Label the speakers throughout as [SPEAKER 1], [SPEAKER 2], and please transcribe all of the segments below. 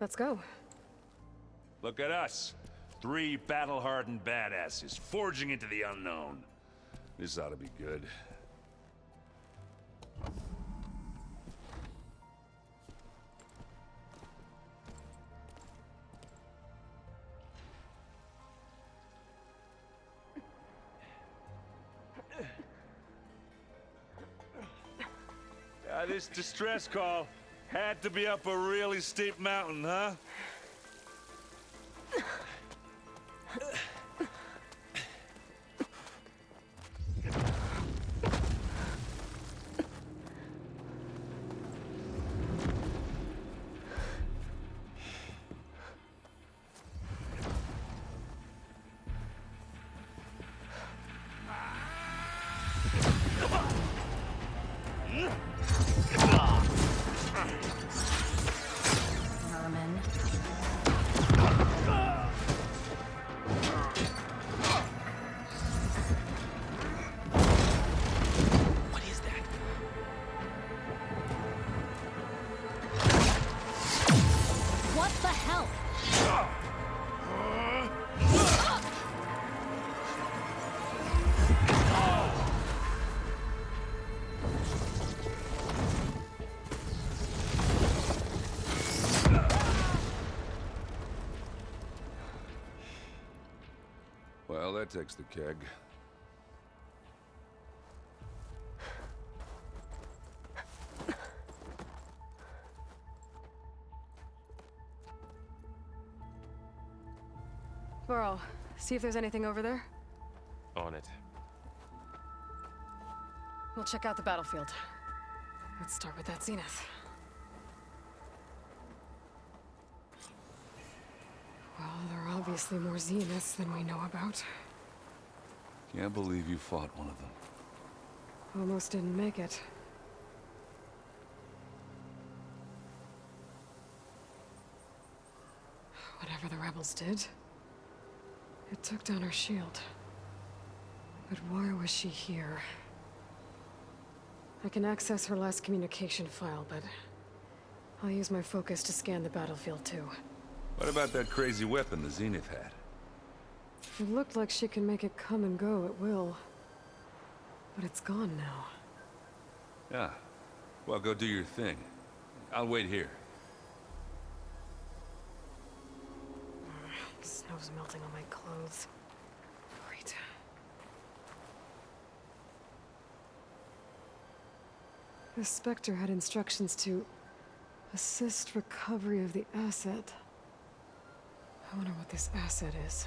[SPEAKER 1] Let's go.
[SPEAKER 2] Look at us. 3 battle-hardened badasses forging into the unknown. This ought to be good. This distress call had to be up a really steep mountain, huh?
[SPEAKER 1] Vermin.
[SPEAKER 3] What is that?
[SPEAKER 1] What the hell?
[SPEAKER 2] Well, that takes the keg.
[SPEAKER 1] Burl, see if there's anything over there.
[SPEAKER 3] On it.
[SPEAKER 1] We'll check out the battlefield. Let's start with that zenith. Well, there are obviously more zeniths than we know about.
[SPEAKER 2] Can't believe you fought one of them.
[SPEAKER 1] Almost didn't make it. Whatever the rebels did, it took down her shield. But why was she here? I can access her last communication file, but I'll use my focus to scan the battlefield too.
[SPEAKER 2] What about that crazy weapon the Zenith had?
[SPEAKER 1] It looked like she can make it come and go at will. But it's gone now.
[SPEAKER 2] Yeah. Well, go do your thing. I'll wait here.
[SPEAKER 1] Snow's melting on my clothes. Great. The Spectre had instructions to assist recovery of the asset. I wonder what this asset is.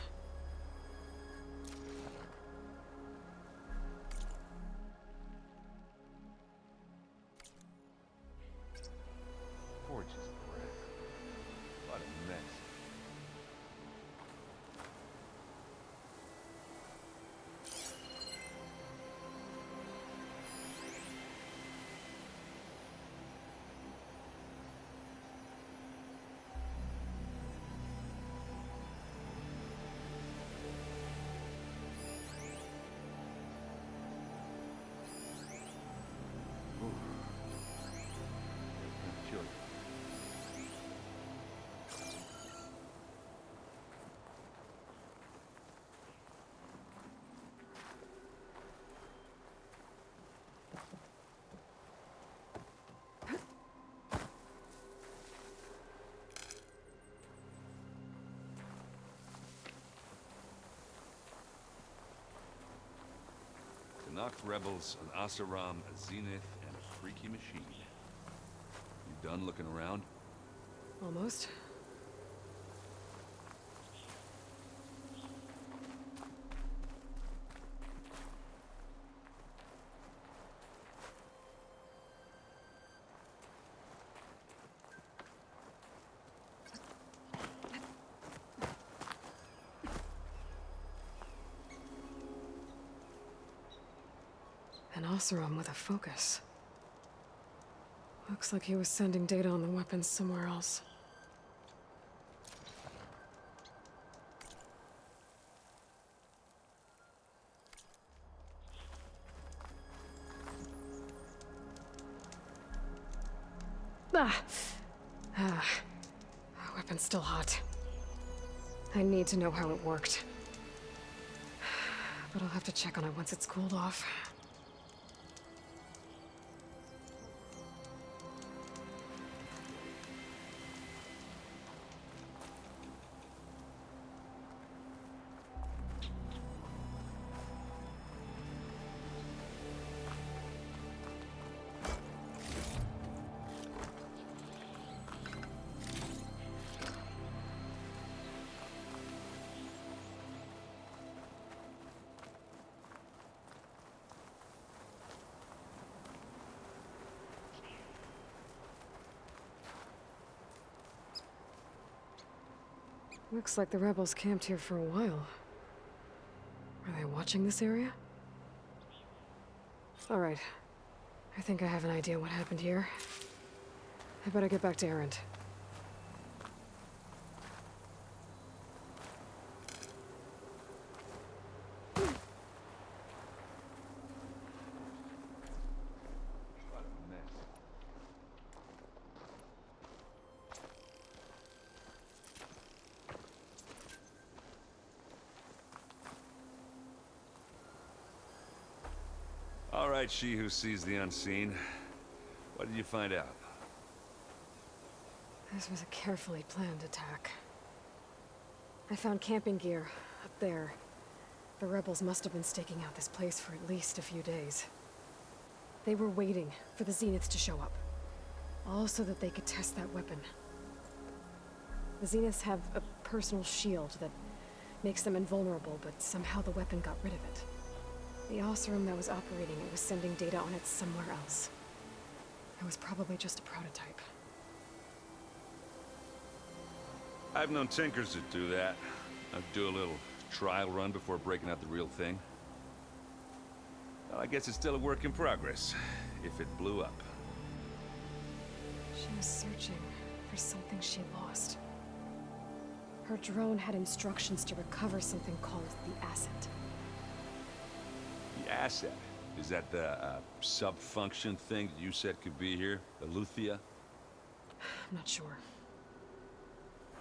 [SPEAKER 2] Gorgeous bread. What a mess. Canuck rebels, an Asaram, a Zenith, and a freaky machine. You done looking around?
[SPEAKER 1] Almost. An Oseram with a focus. Looks like he was sending data on the weapons somewhere else. Ah! weapon's still hot. I need to know how it worked. But I'll have to check on it once it's cooled off. Looks like the rebels camped here for a while. Are they watching this area? All right. I think I have an idea what happened here. I better get back to Erend.
[SPEAKER 2] All right, she who sees the unseen. What did you find out?
[SPEAKER 1] This was a carefully planned attack. I found camping gear up there. The rebels must have been staking out this place for at least a few days. They were waiting for the Zeniths to show up. All so that they could test that weapon. The Zeniths have a personal shield that makes them invulnerable, but somehow the weapon got rid of it. The Osserum that was operating it was sending data on it somewhere else. It was probably just a prototype.
[SPEAKER 2] I've known tinkers that do that. I'd do a little trial run before breaking out the real thing. Well, I guess it's still a work in progress, if it blew up.
[SPEAKER 1] She was searching for something she lost. Her drone had instructions to recover something called the asset.
[SPEAKER 2] The asset? Is that the sub-function thing that you said could be here? The Luthia?
[SPEAKER 1] I'm not sure.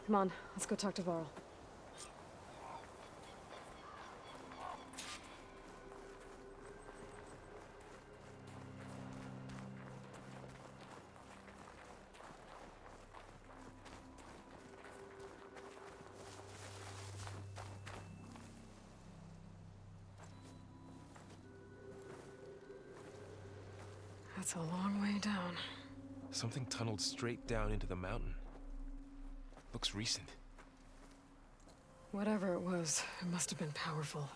[SPEAKER 1] Come on, let's go talk to Varl. That's a long way down.
[SPEAKER 3] Something tunneled straight down into the mountain. Looks recent.
[SPEAKER 1] Whatever it was, it must have been powerful.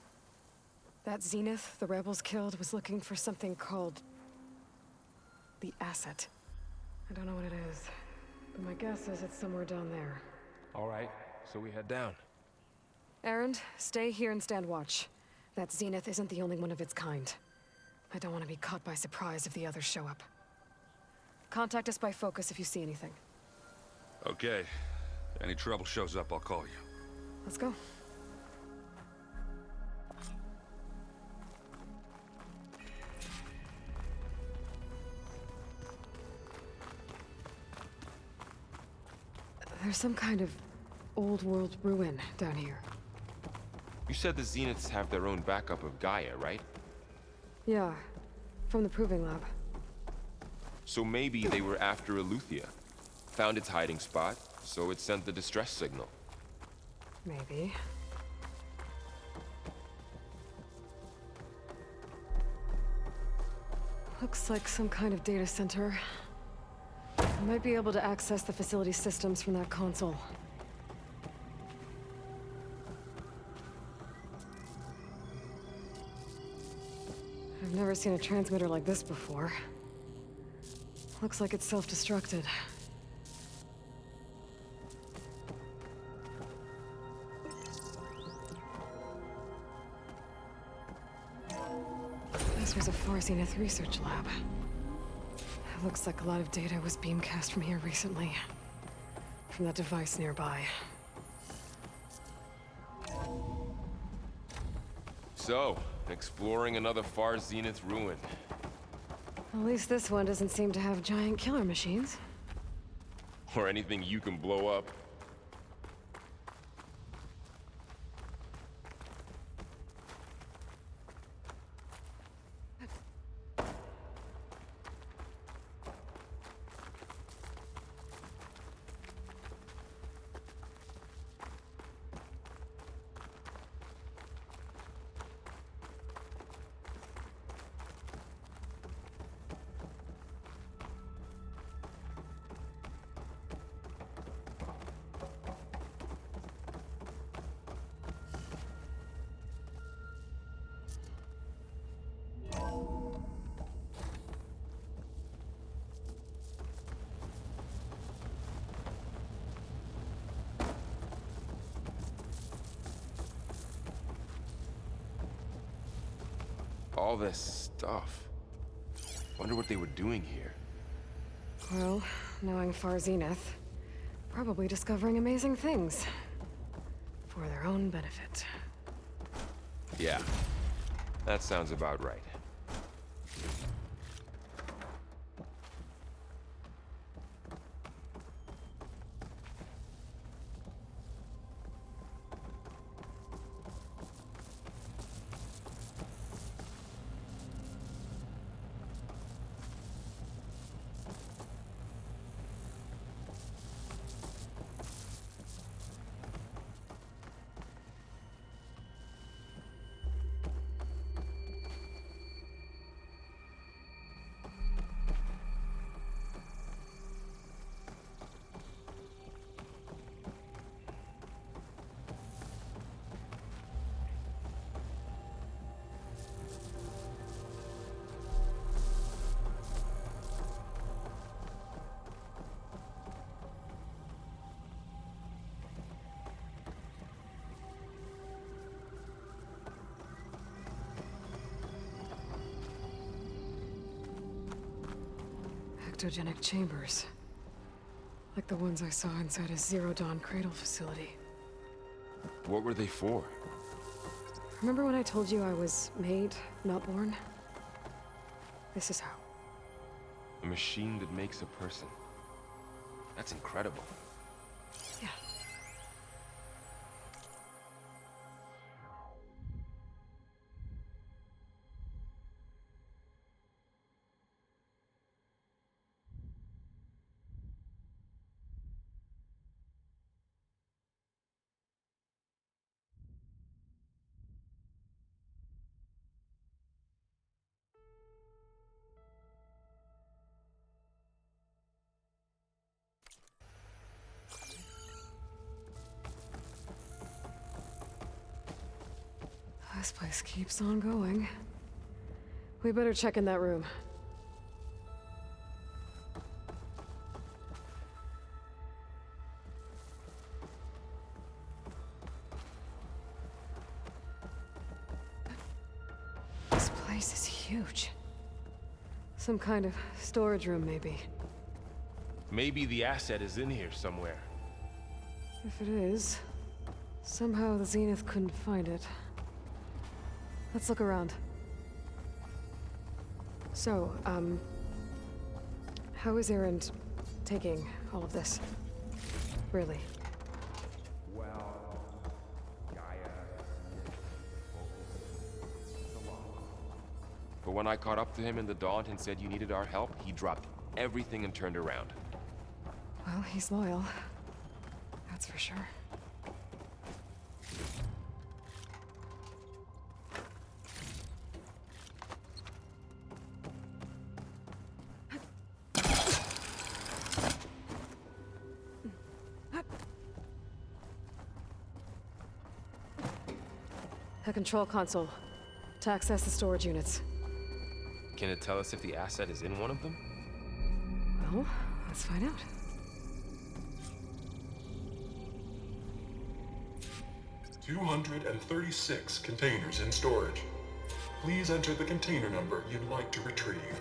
[SPEAKER 1] That Zenith the rebels killed was looking for something called the asset. I don't know what it is, but my guess is it's somewhere down there.
[SPEAKER 3] All right, so we head down.
[SPEAKER 1] Erend, stay here and stand watch. That Zenith isn't the only one of its kind. I don't want to be caught by surprise if the others show up. Contact us by focus if you see anything.
[SPEAKER 2] Okay. Any trouble shows up, I'll call you.
[SPEAKER 1] Let's go. There's some kind of old world ruin down here.
[SPEAKER 3] You said the Zeniths have their own backup of Gaia, right?
[SPEAKER 1] Yeah, from the proving lab.
[SPEAKER 3] So maybe they were after Eleuthia. Found its hiding spot, so it sent the distress signal.
[SPEAKER 1] Maybe. Looks like some kind of data center. I might be able to access the facility systems from that console. I've never seen a transmitter like this before. Looks like it's self-destructed. This was a Far Zenith research lab. It looks like a lot of data was beamcast from here recently. From that device nearby.
[SPEAKER 3] So, exploring another Far Zenith ruin.
[SPEAKER 1] At least this one doesn't seem to have giant killer machines.
[SPEAKER 3] Or anything you can blow up. All this stuff. Wonder what they were doing here.
[SPEAKER 1] Well, knowing Far Zenith, probably discovering amazing things. For their own benefit.
[SPEAKER 3] Yeah, that sounds about right.
[SPEAKER 1] Ectogenic chambers. Like the ones I saw inside a Zero Dawn cradle facility.
[SPEAKER 3] What were they for?
[SPEAKER 1] Remember when I told you I was made, not born? This is how.
[SPEAKER 3] A machine that makes a person. That's incredible.
[SPEAKER 1] Yeah. This place keeps on going. We better check in that room. This place is huge. Some kind of storage room, maybe.
[SPEAKER 3] Maybe the asset is in here somewhere.
[SPEAKER 1] If it is, somehow the Zenith couldn't find it. Let's look around. So, how is Erend taking all of this? Really?
[SPEAKER 3] Well, Gaia. But when I caught up to him in the Daunt and said you needed our help, he dropped everything and turned around.
[SPEAKER 1] Well, he's loyal. That's for sure. A control console to access the storage units.
[SPEAKER 3] Can it tell us if the asset is in one of them?
[SPEAKER 1] Well, let's find out.
[SPEAKER 4] "236 containers in storage. Please enter the container number you'd like to retrieve."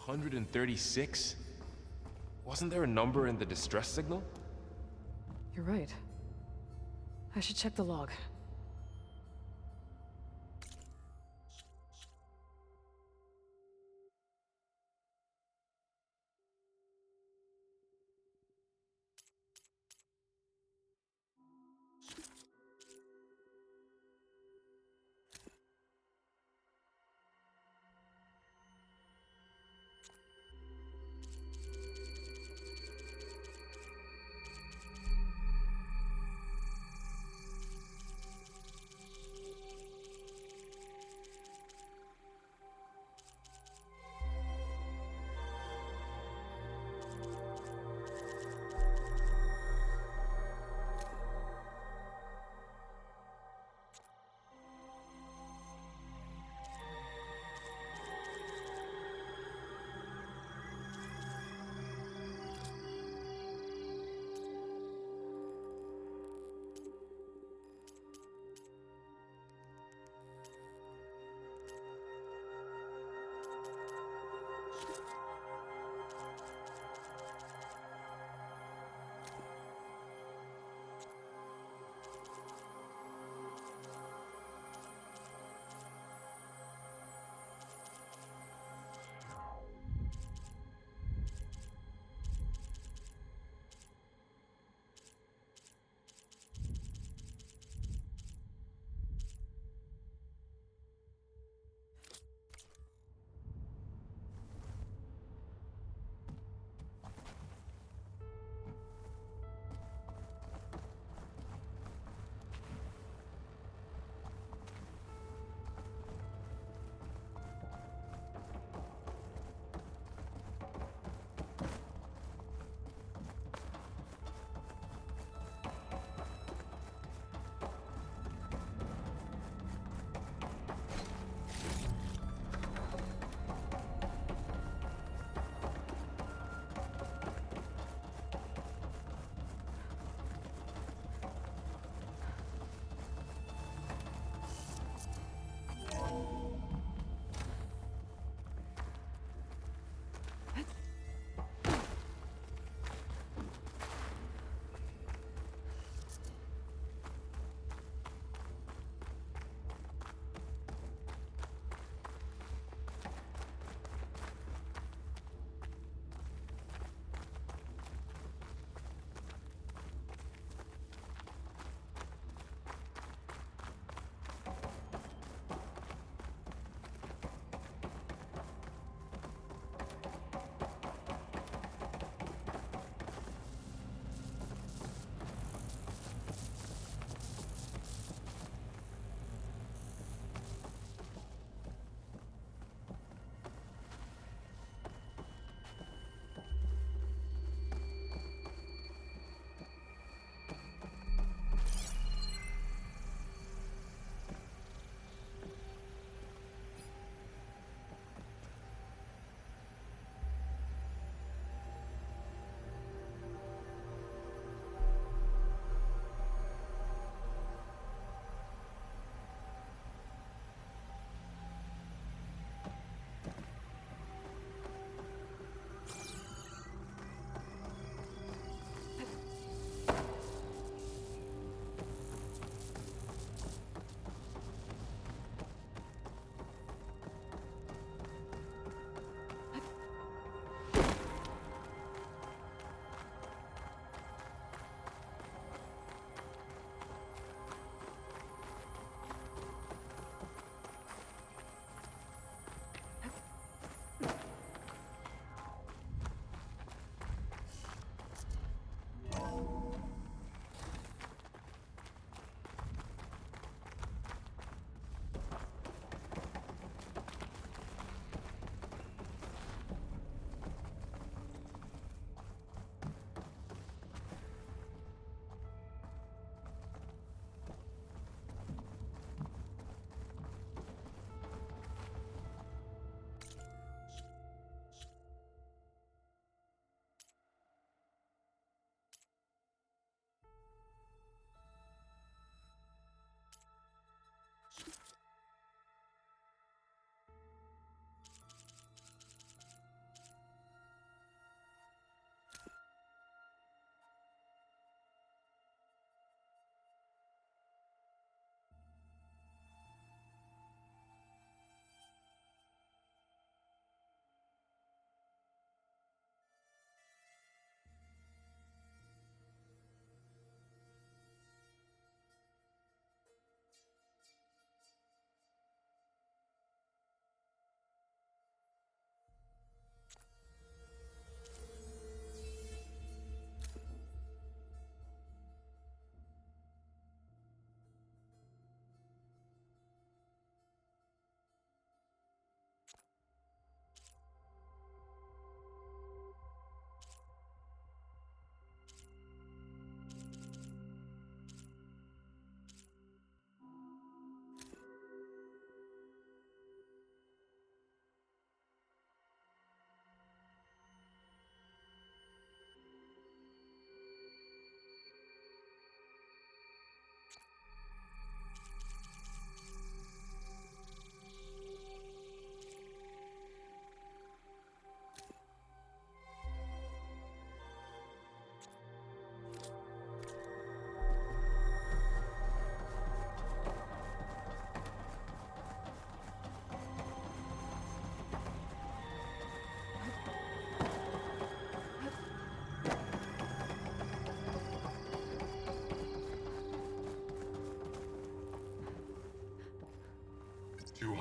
[SPEAKER 3] 136? Wasn't there a number in the distress signal?
[SPEAKER 1] You're right. I should check the log.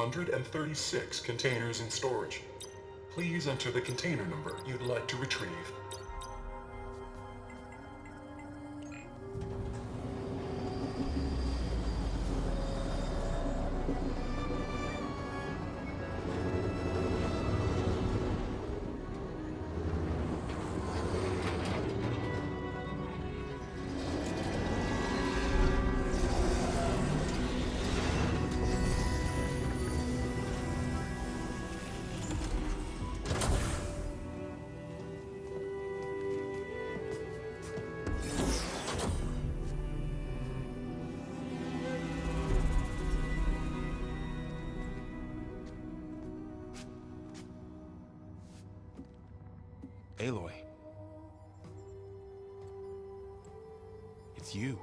[SPEAKER 4] 136 containers in storage. Please enter the container number you'd like to retrieve.
[SPEAKER 3] Aloy. It's you.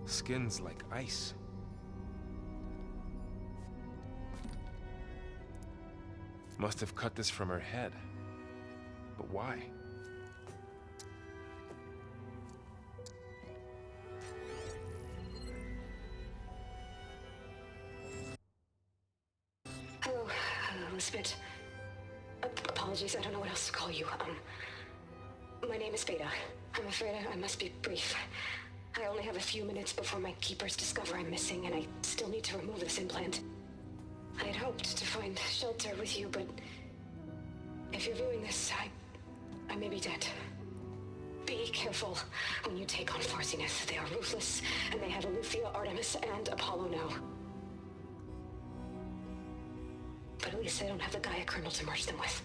[SPEAKER 3] Skin's like ice. Must have cut this from her head. But why?
[SPEAKER 5] Hello, Elizabeth. Apologies, I don't know what else to call you. My name is Beta. I'm afraid I must be brief. I only have a few minutes before my keepers discover I'm missing, and I still need to remove this implant. I had hoped to find shelter with you, but if you're viewing this, I may be dead. Be careful when you take on Farsiness. They are ruthless, and they have Eleuthia, Artemis, and Apollo now. But at least I don't have the Gaia kernel to merge them with.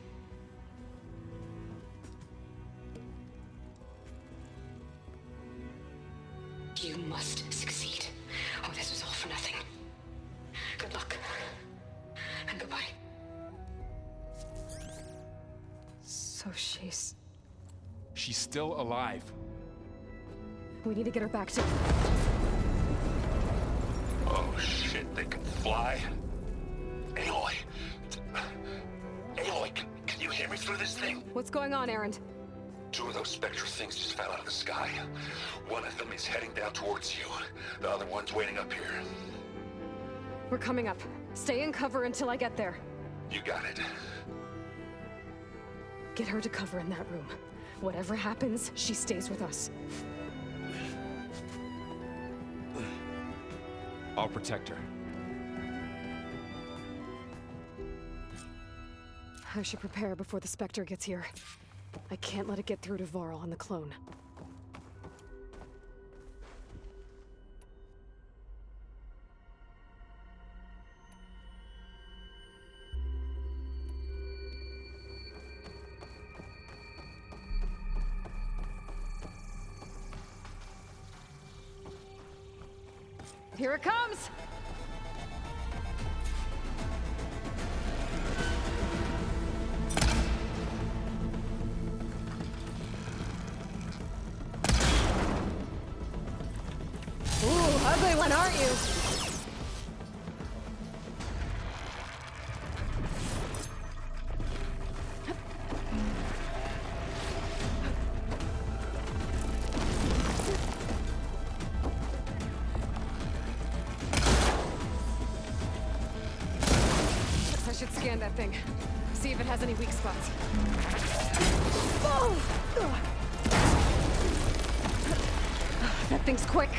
[SPEAKER 5] You must succeed, or this was all for nothing. Good luck. And goodbye.
[SPEAKER 1] So she's...
[SPEAKER 3] She's still alive.
[SPEAKER 1] We need to get her back to...
[SPEAKER 6] Oh shit, they can fly? Aloy! Aloy, can you hear me through this thing?
[SPEAKER 1] What's going on, Erend?
[SPEAKER 6] Two of those spectral things just fell out of the sky. One of them is heading down towards you. The other one's waiting up here.
[SPEAKER 1] We're coming up. Stay in cover until I get there.
[SPEAKER 6] You got it.
[SPEAKER 1] Get her to cover in that room. Whatever happens, she stays with us.
[SPEAKER 3] I'll protect her.
[SPEAKER 1] I should prepare before the Spectre gets here. I can't let it get through to Varl and the clone. Here it comes! Ooh, ugly one, aren't you? I should scan that thing. See if it has any weak spots. Oh! That thing's quick.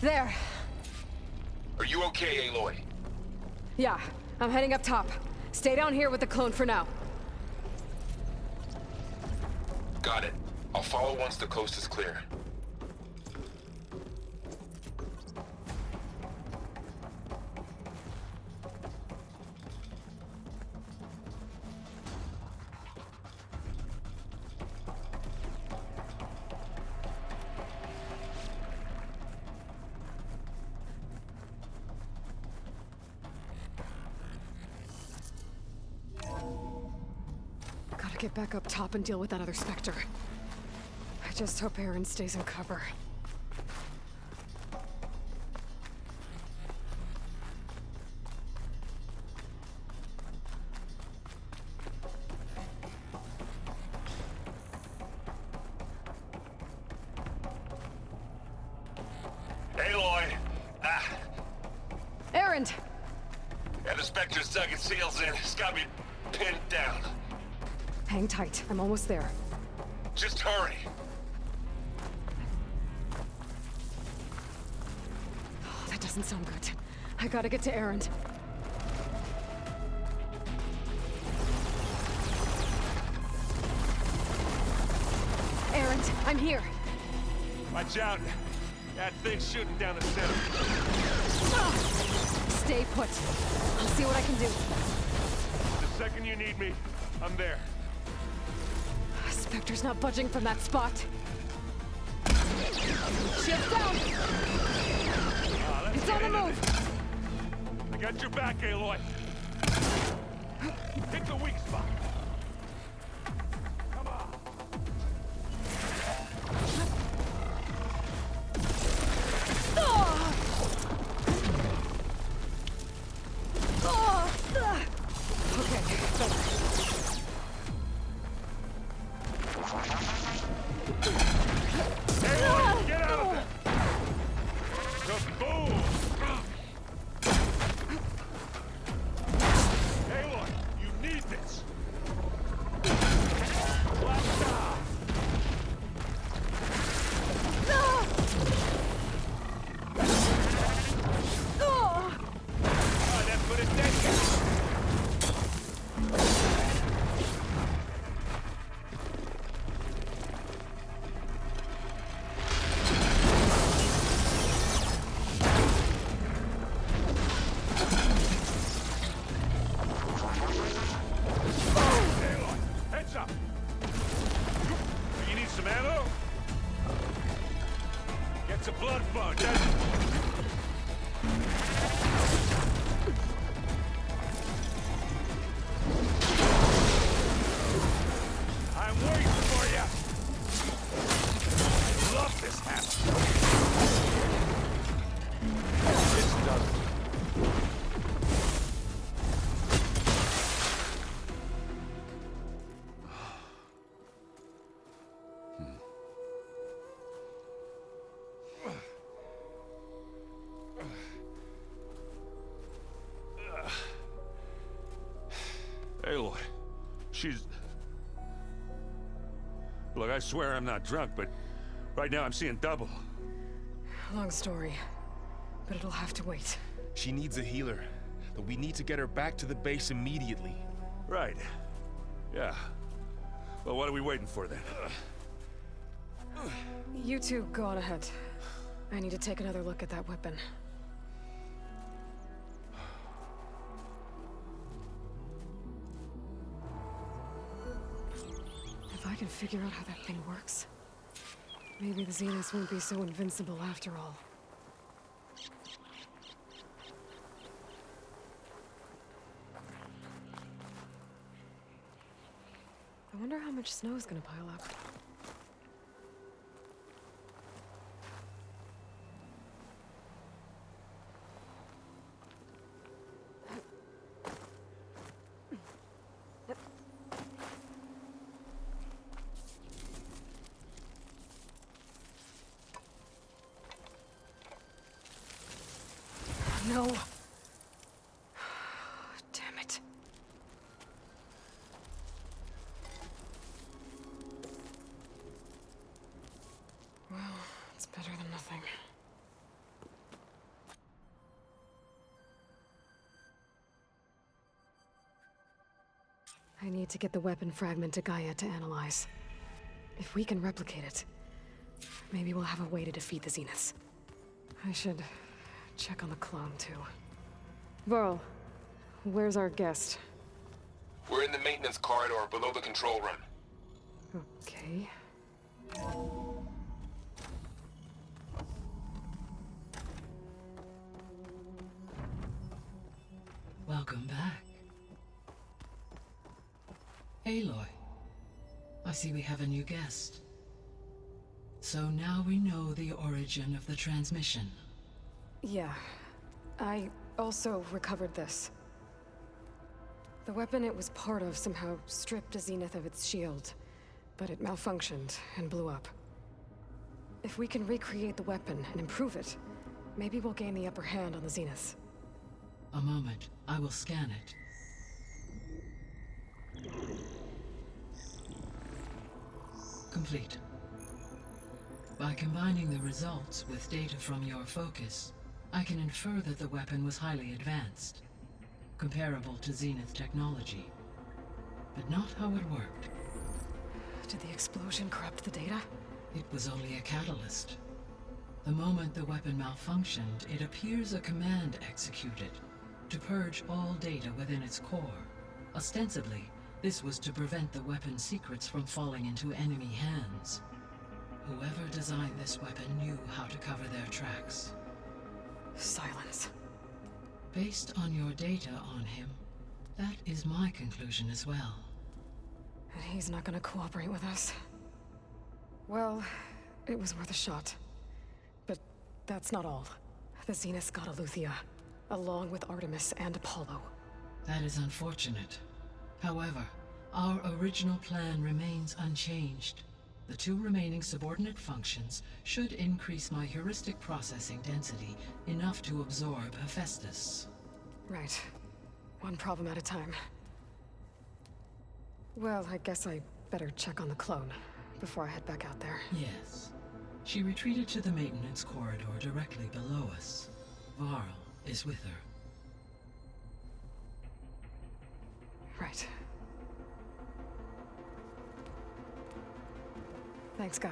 [SPEAKER 1] There.
[SPEAKER 6] Are you okay, Aloy?
[SPEAKER 1] Yeah, I'm heading up top. Stay down here with the clone for now.
[SPEAKER 6] Got it. I'll follow once the coast is clear.
[SPEAKER 1] Gotta get back up top and deal with that other Spectre. I just hope Aaron stays in cover.
[SPEAKER 6] Aloy!
[SPEAKER 1] Aaron!
[SPEAKER 6] And the Spectre's dug its heels in. It's got me pinned down.
[SPEAKER 1] Hang tight, I'm almost there.
[SPEAKER 6] Just hurry.
[SPEAKER 1] Oh, that doesn't sound good. I gotta get to Aaron. Aaron, I'm here.
[SPEAKER 2] Watch out. That thing's shooting down the center.
[SPEAKER 1] Ah! Stay put. I'll see what I can do.
[SPEAKER 2] The second you need me, I'm there.
[SPEAKER 1] Spectre's not budging from that spot. Shift down!
[SPEAKER 2] Let's
[SPEAKER 1] It's
[SPEAKER 2] get
[SPEAKER 1] on the
[SPEAKER 2] into
[SPEAKER 1] move!
[SPEAKER 2] this. I got your back, Aloy. Hit the weak spot. Come on.
[SPEAKER 1] Ah! Ah! Okay, better.
[SPEAKER 2] Aloy, get out of there. Kaboom! Aloy, you need this. Blast off.
[SPEAKER 1] Ah! Ah!
[SPEAKER 2] Oh, that's what it takes. Aloy, heads up. You need some ammo? Gets a blood flow, doesn't it? I'm waiting for you. Love this hammer. This doesn't. Aloy, she's... Look, I swear I'm not drunk, but right now I'm seeing double.
[SPEAKER 1] Long story, but it'll have to wait.
[SPEAKER 3] She needs a healer, but we need to get her back to the base immediately.
[SPEAKER 2] Right. Yeah. Well, what are we waiting for then?
[SPEAKER 1] You two go on ahead. I need to take another look at that weapon. If I can figure out how that thing works, maybe the Zeniths won't be so invincible after all. I wonder how much snow is gonna pile up. No. Damn it. Well, it's better than nothing. to get the weapon fragment to Gaia to analyze. If we can replicate it, maybe we'll have a way to defeat the Zeniths. I should check on the clone, too. Varl, where's our guest?
[SPEAKER 3] We're in the maintenance corridor below the control room.
[SPEAKER 1] Okay.
[SPEAKER 7] Welcome back. Aloy, I see we have a new guest. So now we know the origin of the transmission.
[SPEAKER 1] Yeah. I also recovered this. The weapon it was part of somehow stripped a Zenith of its shield, but it malfunctioned and blew up. If we can recreate the weapon and improve it, maybe we'll gain the upper hand on the Zeniths.
[SPEAKER 7] A moment, I will scan it. Complete. By combining the results with data from your focus, I can infer that the weapon was highly advanced, comparable to Zenith technology, but not how it worked.
[SPEAKER 1] Did the explosion corrupt the data?
[SPEAKER 7] It was only a catalyst. The moment the weapon malfunctioned, it appears a command executed to purge all data within its core. Ostensibly, this was to prevent the weapon's secrets from falling into enemy hands. Whoever designed this weapon knew how to cover their tracks.
[SPEAKER 1] Silence.
[SPEAKER 7] Based on your data on him, that is my conclusion as well.
[SPEAKER 1] And he's not gonna cooperate with us. Well, it was worth a shot. But that's not all. The Zeniths got Aletheia, along with Artemis and Apollo.
[SPEAKER 7] That is unfortunate. However, our original plan remains unchanged. The two remaining subordinate functions should increase my heuristic processing density enough to absorb Hephaestus.
[SPEAKER 1] Right. One problem at a time. Well, I guess I better check on the clone before I head back out there.
[SPEAKER 7] Yes. She retreated to the maintenance corridor directly below us. Varl is with her.
[SPEAKER 1] Right. Thanks, Gaia.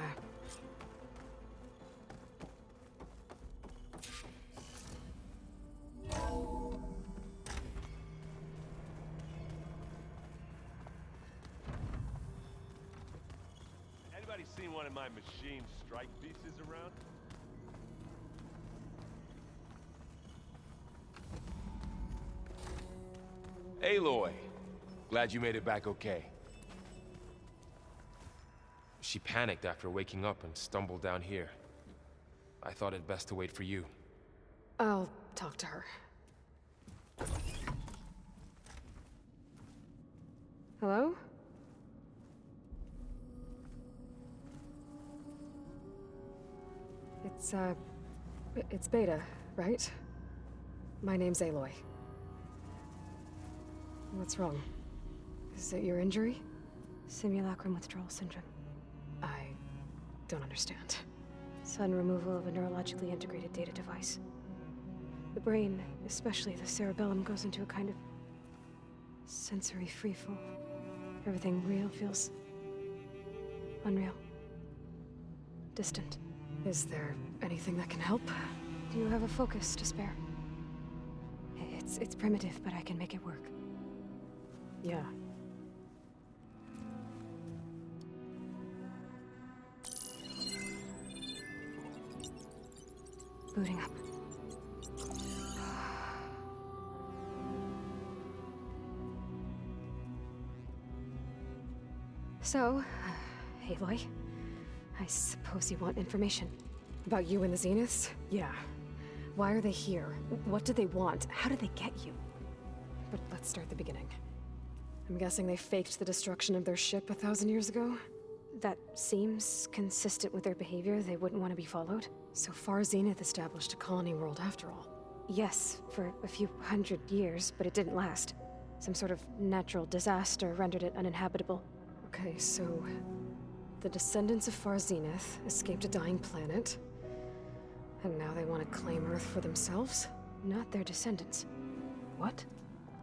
[SPEAKER 8] Anybody seen one of my machine strike pieces around?
[SPEAKER 3] Aloy, glad you made it back okay. She panicked after waking up and stumbled down here. I thought it best to wait for you.
[SPEAKER 1] I'll talk to her. Hello? It's Beta, right? My name's Aloy. What's wrong? Is it your injury?
[SPEAKER 9] Simulacrum withdrawal syndrome.
[SPEAKER 1] I don't understand.
[SPEAKER 9] Sudden removal of a neurologically integrated data device. The brain, especially the cerebellum, goes into a kind of sensory freefall. Everything real feels unreal. Distant.
[SPEAKER 1] Is there anything that can help?
[SPEAKER 9] Do you have a focus to spare? It's primitive, but I can make it work.
[SPEAKER 1] Yeah.
[SPEAKER 9] Booting up. So, Aloy, I suppose you want information.
[SPEAKER 1] About you and the Zeniths? Yeah. Why are they here? What do they want? How did they get you? But let's start at the beginning. I'm guessing they faked the destruction of their ship 1,000 years ago?
[SPEAKER 9] That seems consistent with their behavior. They wouldn't want to be followed.
[SPEAKER 1] So far, Zenith established a colony world after all.
[SPEAKER 9] Yes, for a few hundred years, but it didn't last. Some sort of natural disaster rendered it uninhabitable.
[SPEAKER 1] Okay, so the descendants of Far Zenith escaped a dying planet, and now they want to claim Earth for themselves?
[SPEAKER 9] Not their descendants.
[SPEAKER 1] What?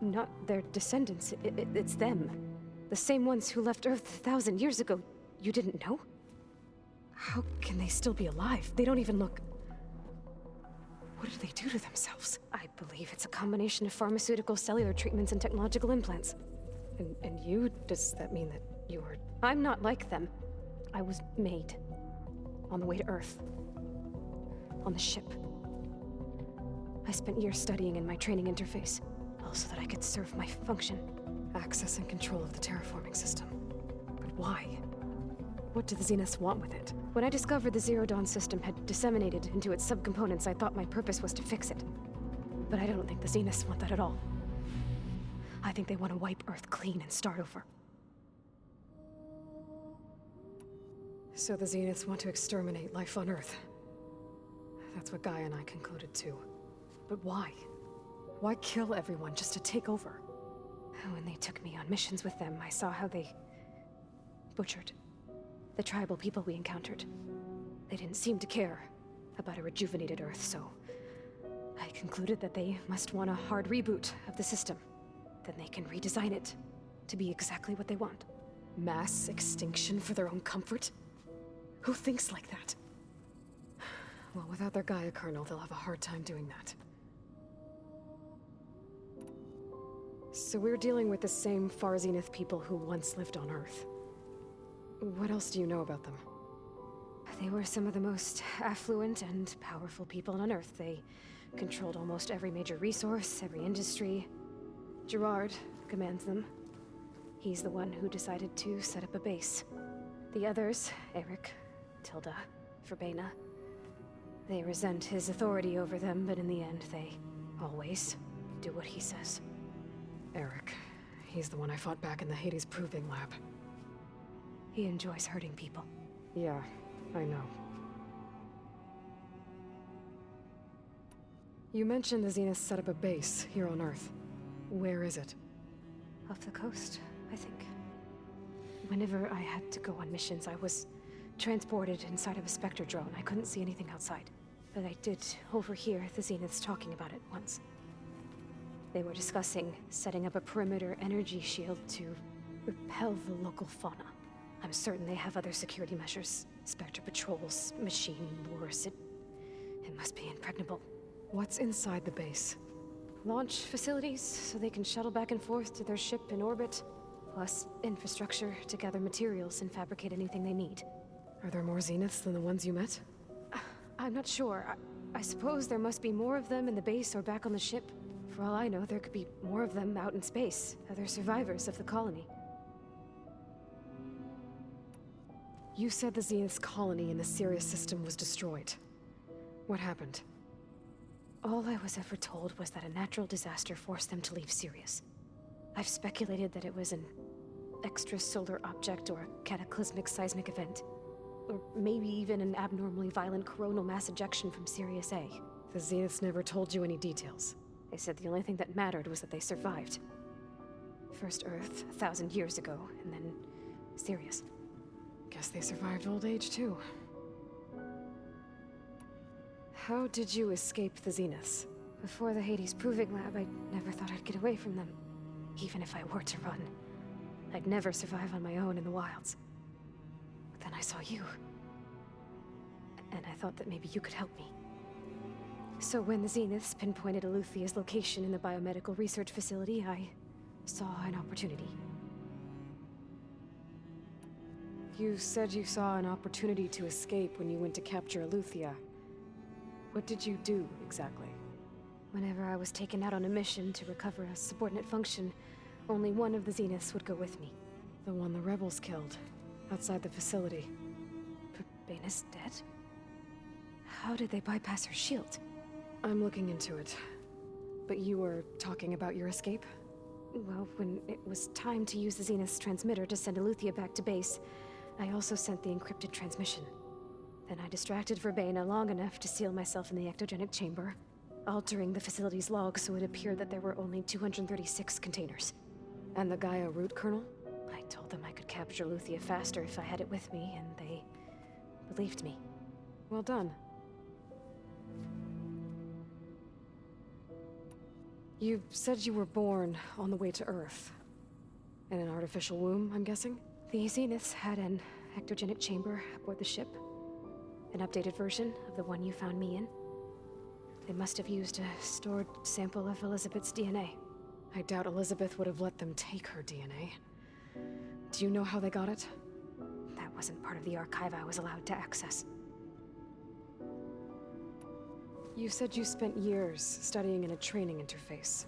[SPEAKER 9] Not their descendants. It's them. The same ones who left Earth 1,000 years ago. You didn't know?
[SPEAKER 1] How can they still be alive? They don't even look... What did they do to themselves?
[SPEAKER 9] I believe it's a combination of pharmaceutical, cellular treatments, and technological implants.
[SPEAKER 1] And you? Does that mean that you are...
[SPEAKER 9] I'm not like them. I was made. On the way to Earth. On the ship. I spent years studying in my training interface, all so that I could serve my function.
[SPEAKER 1] Access and control of the terraforming system. But why? What do the Zeniths want with it?
[SPEAKER 9] When I discovered the Zero Dawn system had disseminated into its subcomponents, I thought my purpose was to fix it. But I don't think the Zeniths want that at all. I think they want to wipe Earth clean and start over.
[SPEAKER 1] So the Zeniths want to exterminate life on Earth. That's what Guy and I concluded too. But why? Why kill everyone just to take over?
[SPEAKER 9] When they took me on missions with them, I saw how they butchered the tribal people we encountered. They didn't seem to care about a rejuvenated Earth, so I concluded that they must want a hard reboot of the system. Then they can redesign it to be exactly what they want.
[SPEAKER 1] Mass extinction for their own comfort? Who thinks like that? Well, without their Gaia kernel, they'll have a hard time doing that. So we're dealing with the same Far Zenith people who once lived on Earth. What else do you know about them?
[SPEAKER 9] They were some of the most affluent and powerful people on Earth. They controlled almost every major resource, every industry. Gerard commands them. He's the one who decided to set up a base. The others, Eric, Tilda, Verbena, they resent his authority over them, but in the end, they always do what he says.
[SPEAKER 1] Eric. He's the one I fought back in the Hades Proving Lab.
[SPEAKER 9] He enjoys hurting people.
[SPEAKER 1] Yeah, I know. You mentioned the Zeniths set up a base here on Earth. Where is it?
[SPEAKER 9] Off the coast, I think. Whenever I had to go on missions, I was transported inside of a Spectre drone. I couldn't see anything outside. But I did overhear the Zeniths talking about it once. They were discussing setting up a perimeter energy shield to repel the local fauna. I'm certain they have other security measures. Spectre patrols, machine lures. It must be impregnable.
[SPEAKER 1] What's inside the base?
[SPEAKER 9] Launch facilities, so they can shuttle back and forth to their ship in orbit. Plus infrastructure to gather materials and fabricate anything they need.
[SPEAKER 1] Are there more Zeniths than the ones you met?
[SPEAKER 9] I'm not sure. I suppose there must be more of them in the base or back on the ship. For all I know, there could be more of them out in space, other survivors of the colony.
[SPEAKER 1] You said the Zenith's colony in the Sirius system was destroyed. What happened?
[SPEAKER 9] All I was ever told was that a natural disaster forced them to leave Sirius. I've speculated that it was an extrasolar object or a cataclysmic seismic event. Or maybe even an abnormally violent coronal mass ejection from Sirius A.
[SPEAKER 1] The Zeniths never told you any details.
[SPEAKER 9] They said the only thing that mattered was that they survived. First Earth, 1,000 years ago, and then Sirius.
[SPEAKER 1] Guess they survived old age, too. How did you escape the Zeniths?
[SPEAKER 9] Before the Hades Proving Lab, I never thought I'd get away from them. Even if I were to run, I'd never survive on my own in the wilds. But then I saw you. And I thought that maybe you could help me. So when the Zeniths pinpointed Eluthia's location in the biomedical research facility, I saw an opportunity.
[SPEAKER 1] You said you saw an opportunity to escape when you went to capture Eluthia. What did you do, exactly?
[SPEAKER 9] Whenever I was taken out on a mission to recover a subordinate function, only one of the Zeniths would go with me.
[SPEAKER 1] The one the rebels killed, outside the facility.
[SPEAKER 9] Verbena's dead? How did they bypass her shield?
[SPEAKER 1] I'm looking into it. But you were talking about your escape?
[SPEAKER 9] Well, when it was time to use the Zenith's transmitter to send Eluthia back to base, I also sent the encrypted transmission. Then I distracted Verbena long enough to seal myself in the ectogenic chamber, altering the facility's log so it appeared that there were only 236 containers.
[SPEAKER 1] And the Gaia root kernel?
[SPEAKER 9] I told them I could capture Eluthia faster if I had it with me, and they believed me.
[SPEAKER 1] Well done. You said you were born on the way to Earth. And an artificial womb, I'm guessing?
[SPEAKER 9] The Zeniths had an ectogenic chamber aboard the ship. An updated version of the one you found me in. They must have used a stored sample of Elizabeth's DNA.
[SPEAKER 1] I doubt Elizabeth would have let them take her DNA. Do you know how they got it?
[SPEAKER 9] That wasn't part of the archive I was allowed to access.
[SPEAKER 1] You said you spent years studying in a training interface.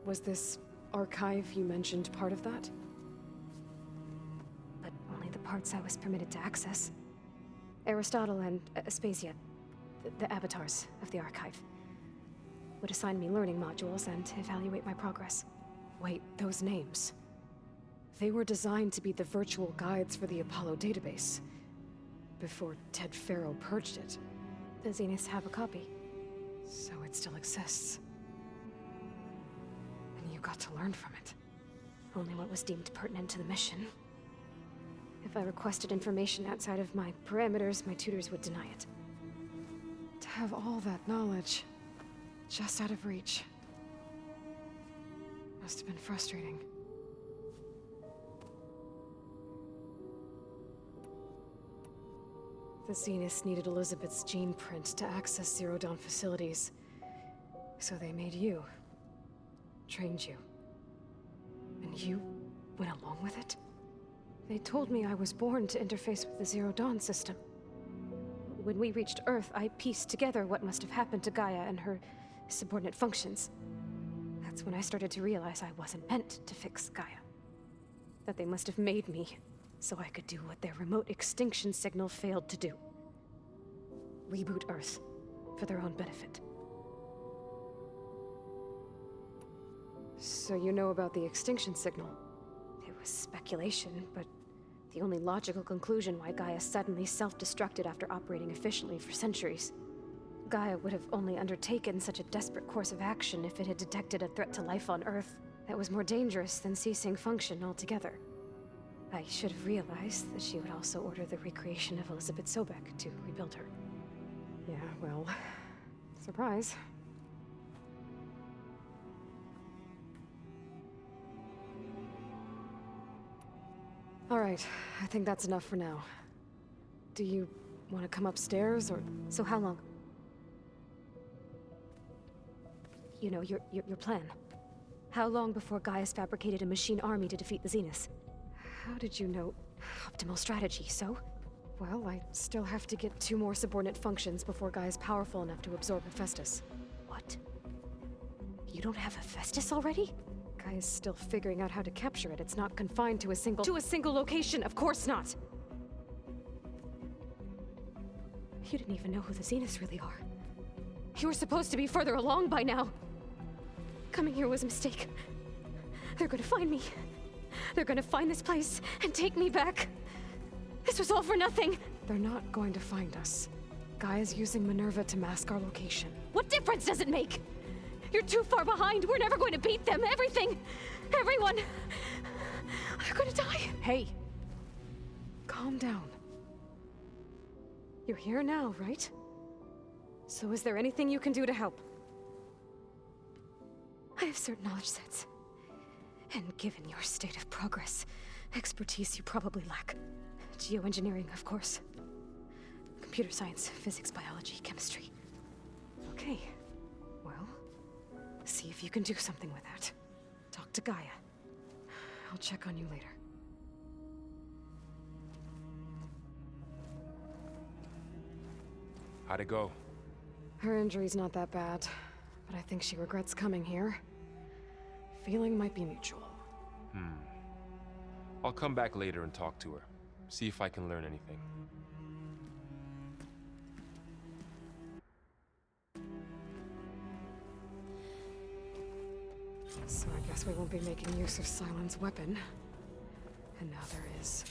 [SPEAKER 1] Was this archive you mentioned part of that?
[SPEAKER 9] But only the parts I was permitted to access. Aristotle and Aspasia, the avatars of the archive, would assign me learning modules and evaluate my progress.
[SPEAKER 1] Wait, those names. They were designed to be the virtual guides for the Apollo database. Before Ted Faro purged it.
[SPEAKER 9] The Zeniths have a copy.
[SPEAKER 1] So it still exists. And you got to learn from it.
[SPEAKER 9] Only what was deemed pertinent to the mission. If I requested information outside of my parameters, my tutors would deny it.
[SPEAKER 1] To have all that knowledge, just out of reach. Must have been frustrating. The Zeniths needed Elizabeth's gene print to access Zero Dawn facilities. So they made you. Trained you. And you went along with it? They told me I was born to interface with the Zero Dawn system.
[SPEAKER 9] When we reached Earth, I pieced together what must have happened to Gaia and her subordinate functions. That's when I started to realize I wasn't meant to fix Gaia. That they must have made me so I could do what their remote extinction signal failed to do. Reboot Earth for their own benefit.
[SPEAKER 1] So you know about the extinction signal?
[SPEAKER 9] It was speculation, but the only logical conclusion why Gaia suddenly self-destructed after operating efficiently for centuries. Gaia would have only undertaken such a desperate course of action if it had detected a threat to life on Earth that was more dangerous than ceasing function altogether. I should have realized that she would also order the recreation of Elizabeth Sobek to rebuild her.
[SPEAKER 1] Yeah, well, surprise. All right, I think that's enough for now. Do you want to come upstairs, or...?
[SPEAKER 9] So how long? You know, your plan. How long before Gaia's fabricated a machine army to defeat the Zeniths?
[SPEAKER 1] How did you know?
[SPEAKER 9] Optimal strategy, so?
[SPEAKER 1] Well, I still have to get 2 more subordinate functions before Gaia's powerful enough to absorb Hephaestus.
[SPEAKER 9] What? You don't have Hephaestus already?
[SPEAKER 1] Gaia's still figuring out how to capture it. It's not confined to a single... To a single location! Of course not!
[SPEAKER 9] You didn't even know who the Zeniths really are. You were supposed to be further along by now. Coming here was a mistake. They're gonna find me. They're gonna find this place and take me back. This was all for nothing.
[SPEAKER 1] They're not going to find us. Gaia's using Minerva to mask our location.
[SPEAKER 9] What difference does it make? You're too far behind. We're never going to beat them. Everything. Everyone. They're gonna die.
[SPEAKER 1] Hey. Calm down. You're here now, right? So is there anything you can do to help?
[SPEAKER 9] I have certain knowledge sets. And given your state of progress, expertise you probably lack. Geoengineering, of course. Computer science, physics, biology, chemistry.
[SPEAKER 1] Okay. Well, see if you can do something with that. Talk to Gaia. I'll check on you later.
[SPEAKER 3] How'd it go?
[SPEAKER 1] Her injury's not that bad, but I think she regrets coming here. Feeling might be mutual.
[SPEAKER 3] I'll come back later and talk to her. See if I can learn anything.
[SPEAKER 1] So I guess we won't be making use of Silent's weapon. And now there is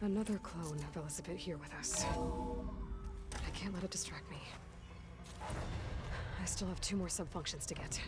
[SPEAKER 1] another clone of Elizabeth here with us. I can't let it distract me. I still have 2 more sub-functions to get.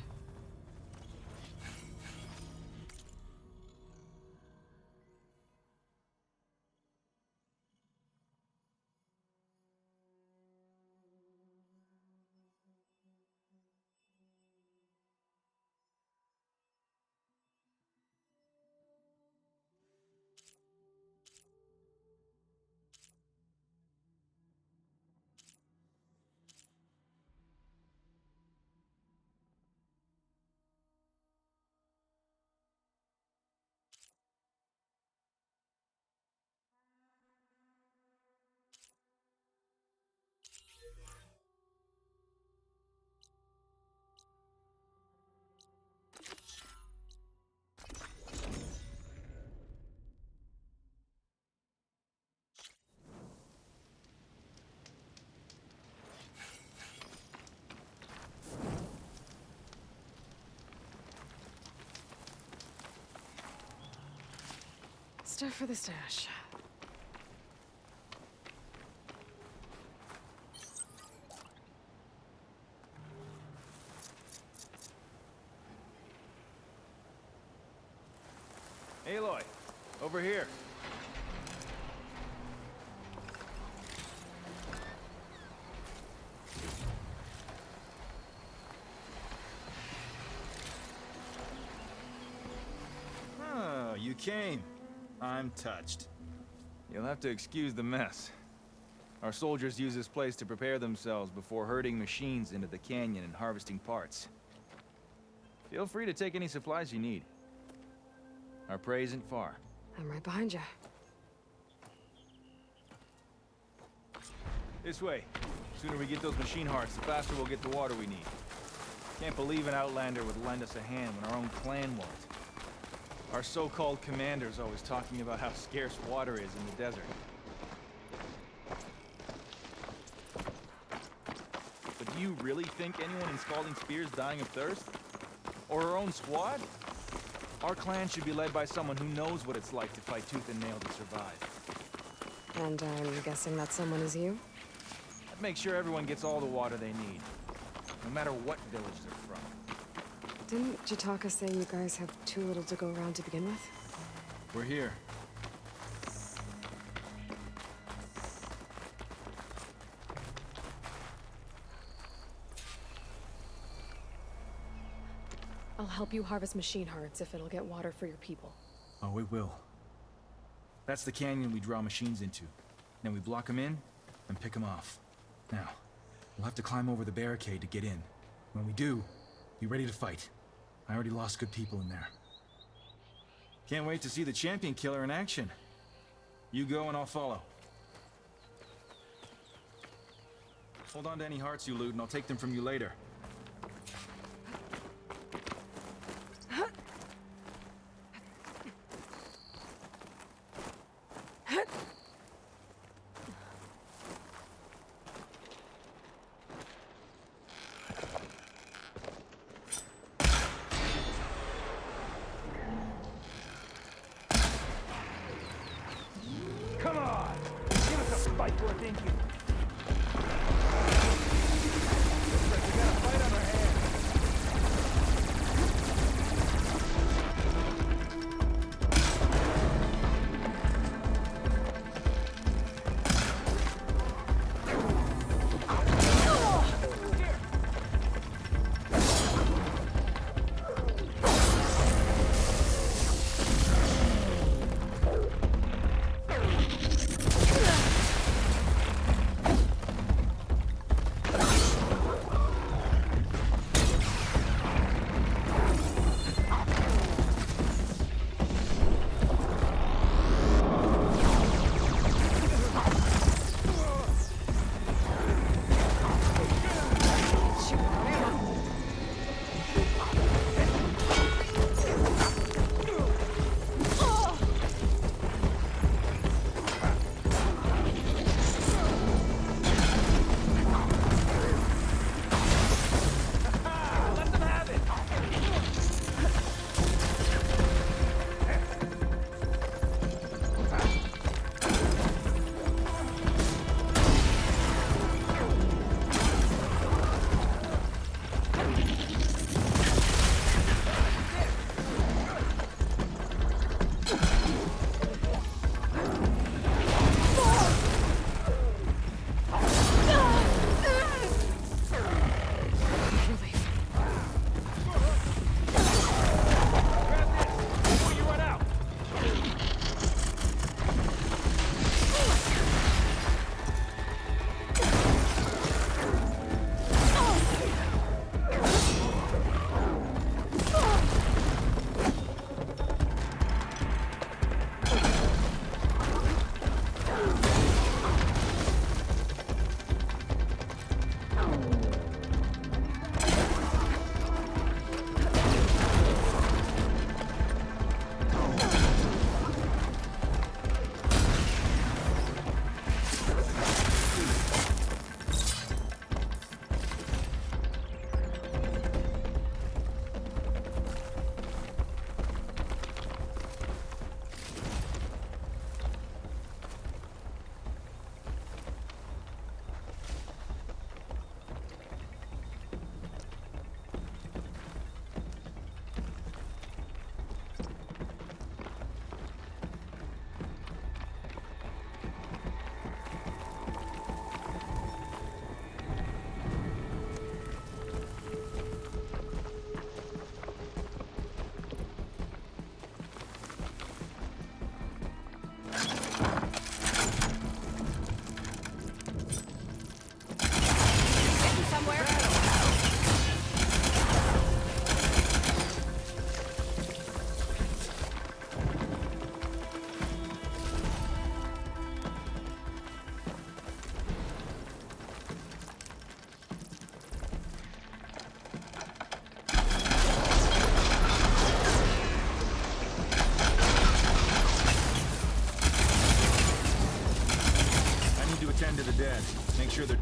[SPEAKER 1] stuff for the stash.
[SPEAKER 10] Aloy, over here. Oh, you came. I'm touched. You'll have to excuse the mess. Our soldiers use this place to prepare themselves before herding machines into the canyon and harvesting parts. Feel free to take any supplies you need. Our prey isn't far.
[SPEAKER 1] I'm right behind you.
[SPEAKER 10] This way. The sooner we get those machine hearts, the faster we'll get the water we need. Can't believe an Outlander would lend us a hand when our own clan won't. Our so-called commander's always talking about how scarce water is in the desert. But do you really think anyone in Scalding Spear's dying of thirst? Or our own squad? Our clan should be led by someone who knows what it's like to fight tooth and nail to survive.
[SPEAKER 1] And I'm guessing that someone is you?
[SPEAKER 10] I'd make sure everyone gets all the water they need, no matter what village they're from.
[SPEAKER 1] Didn't Jataka say you guys have too little to go around to begin with?
[SPEAKER 10] We're here.
[SPEAKER 1] I'll help you harvest machine hearts if it'll get water for your people.
[SPEAKER 10] Oh, it will. That's the canyon we draw machines into. Then we block them in and pick them off. Now, we'll have to climb over the barricade to get in. When we do, be ready to fight. I already lost good people in there. Can't wait to see the champion killer in action. You go and I'll follow. Hold on to any hearts you loot and I'll take them from you later.
[SPEAKER 11] Come on! Give us a fight worth thinking. Looks like we got a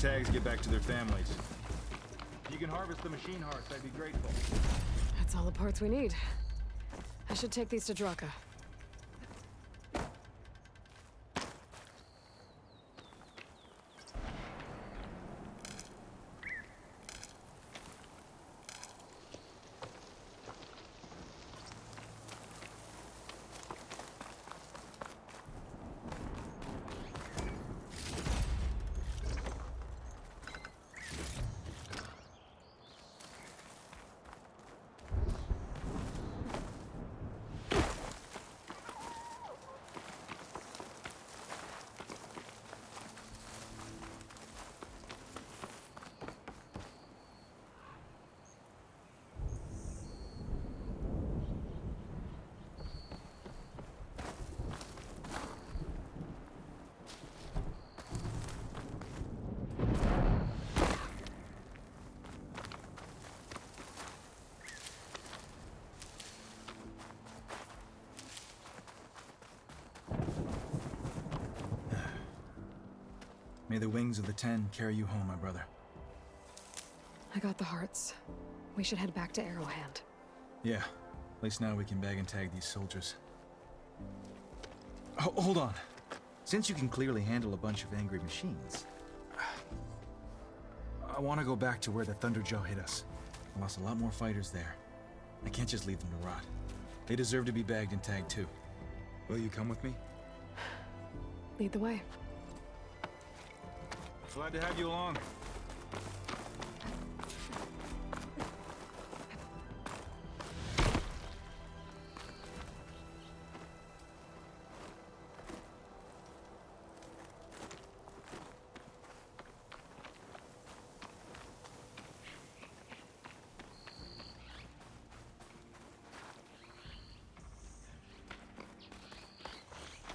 [SPEAKER 10] tags get back to their families. If you can harvest the machine hearts, I'd be grateful.
[SPEAKER 1] That's all the parts we need. I should take these to Draka.
[SPEAKER 10] May the wings of the 10 carry you home, my brother.
[SPEAKER 1] I got the hearts. We should head back to Arrowhand.
[SPEAKER 10] Yeah. At least now we can bag and tag these soldiers. Hold on. Since you can clearly handle a bunch of angry machines, I want to go back to where the Thunderjaw hit us. I lost a lot more fighters there. I can't just leave them to rot. They deserve to be bagged and tagged too. Will you come with me?
[SPEAKER 1] Lead the way.
[SPEAKER 10] Glad to have you along.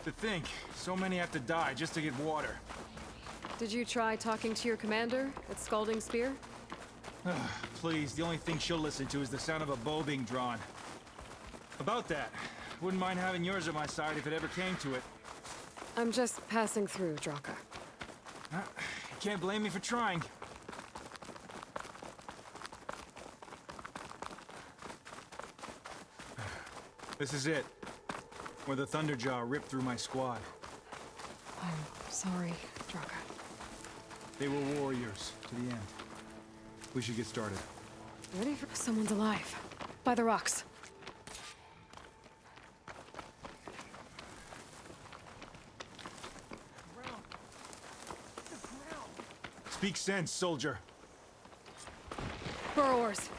[SPEAKER 10] To think, so many have to die just to get water.
[SPEAKER 1] Did you try talking to your commander at Scalding Spear?
[SPEAKER 10] Please, the only thing she'll listen to is the sound of a bow being drawn. About that, wouldn't mind having yours at my side if it ever came to it.
[SPEAKER 1] I'm just passing through, Draka.
[SPEAKER 10] You can't blame me for trying. This is it. Where the Thunderjaw ripped through my squad.
[SPEAKER 1] I'm sorry, Draka.
[SPEAKER 10] They were warriors to the end. We should get started.
[SPEAKER 1] Ready for someone's alive. By the rocks.
[SPEAKER 10] Speak sense, soldier.
[SPEAKER 1] Burrowers.